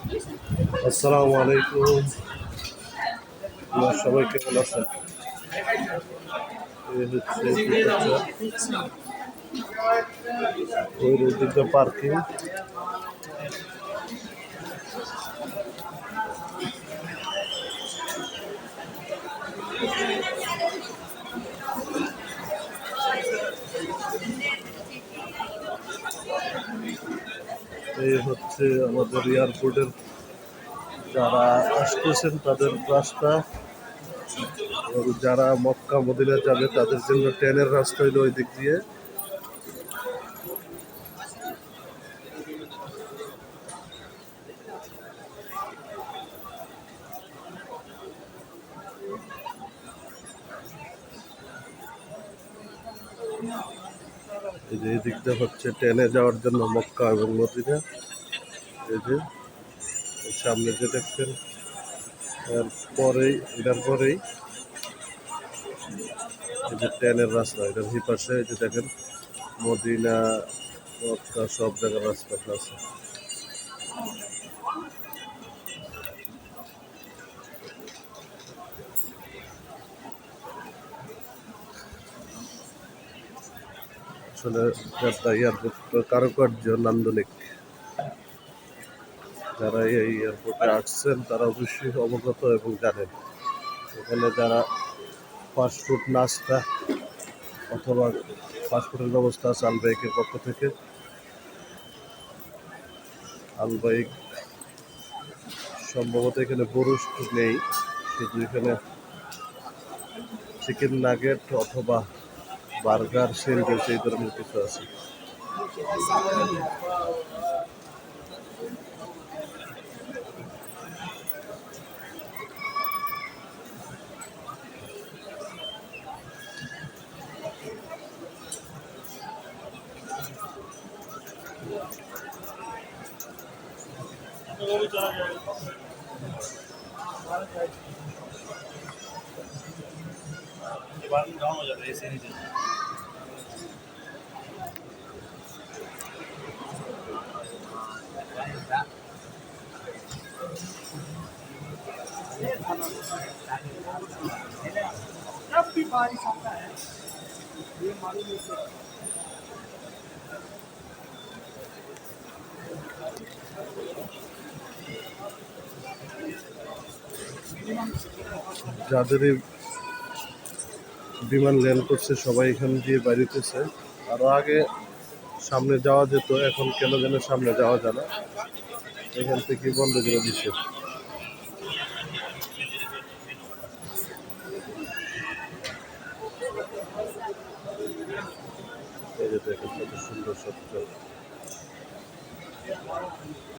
আসসালামু আলাইকুম। আপনারা সবাই কেমন আছেন? এই হচ্ছে ওই দিকটা পার্কিং। এই হচ্ছে আমাদের এয়ারপোর্টের যারা আসতেছেন তাদের রাস্তা, এবং যারা মক্কা মদিনা যাবে তাদের জন্য ট্রেনের রাস্তা হইলো ওই দিক দিয়ে। এই যে এই দিকটা হচ্ছে ট্রেনে যাওয়ার জন্য মক্কা এবং মদিনা। এই যে এই সামনে যে দেখছেন, এটার পরেই এই যে ট্রেনের রাস্তা, এটার এই পাশে এই যে দেখেন মদিনা মক্কা সব জায়গার রাস্তা আছে। আসলে জেদ্দা এয়ারপোর্ট কারুকার্য নান্দনিক। যারা এই এয়ারপোর্টে আসছেন তারা অবশ্যই অবগত এবং জানেন এখানে যারা ফাস্টফুড নাস্তা অথবা ফাস্টফুডের ব্যবস্থা আছে আলবাইকের পক্ষ থেকে। আলবাইক সম্ভবত এখানে বরুষ্ট নেই, শুধু এখানে চিকেন নাগেট অথবা বার্গার স্যান্ডউইচ এই ধরনের কিছু আছে। जब भी बारिश आता है ये मालूम है যাদের এই বিমান ল্যান্ড করছে সবাই এখান দিয়ে বাড়িতেছে। আরও আগে সামনে যাওয়া যেত, এখন কেন যেন সামনে যাওয়া যায় না, এখান থেকে বন্ধ করে দিচ্ছে। এই যে দেখেন কত সুন্দর সত্য।